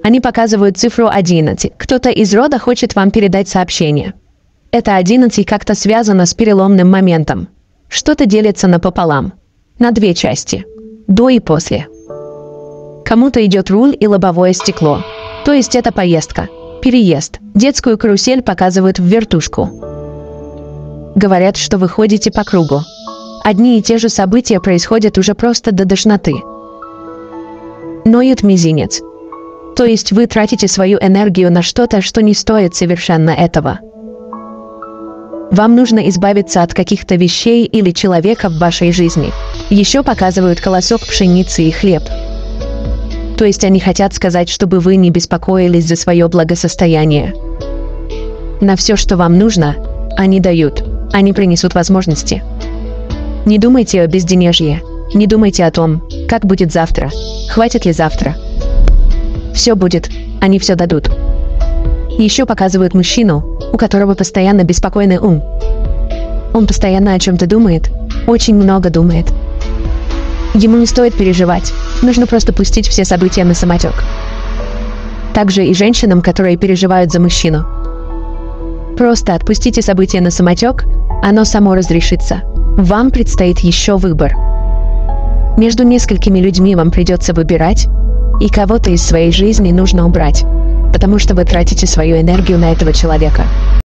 Они показывают цифру 11. Кто-то из рода хочет вам передать сообщение. Это 11 как-то связано с переломным моментом. Что-то делится напополам. На две части. До и после. Кому-то идет руль и лобовое стекло. То есть это поездка. Переезд. Детскую карусель показывают в вертушку. Говорят, что вы ходите по кругу. Одни и те же события происходят уже просто до тошноты. Ноет мизинец. То есть вы тратите свою энергию на что-то, что не стоит совершенно этого. Вам нужно избавиться от каких-то вещей или человека в вашей жизни. Еще показывают колосок пшеницы и хлеб. То есть они хотят сказать, чтобы вы не беспокоились за свое благосостояние. На все, что вам нужно, они дают. Они принесут возможности. Не думайте о безденежье. Не думайте о том, как будет завтра. Хватит ли завтра. Все будет. Они все дадут. Еще показывают мужчину, у которого постоянно беспокойный ум. Он постоянно о чем-то думает. Очень много думает. Ему не стоит переживать. Нужно просто пустить все события на самотек. Также и женщинам, которые переживают за мужчину. Просто отпустите события на самотек, оно само разрешится. Вам предстоит еще выбор. Между несколькими людьми вам придется выбирать, и кого-то из своей жизни нужно убрать, потому что вы тратите свою энергию на этого человека.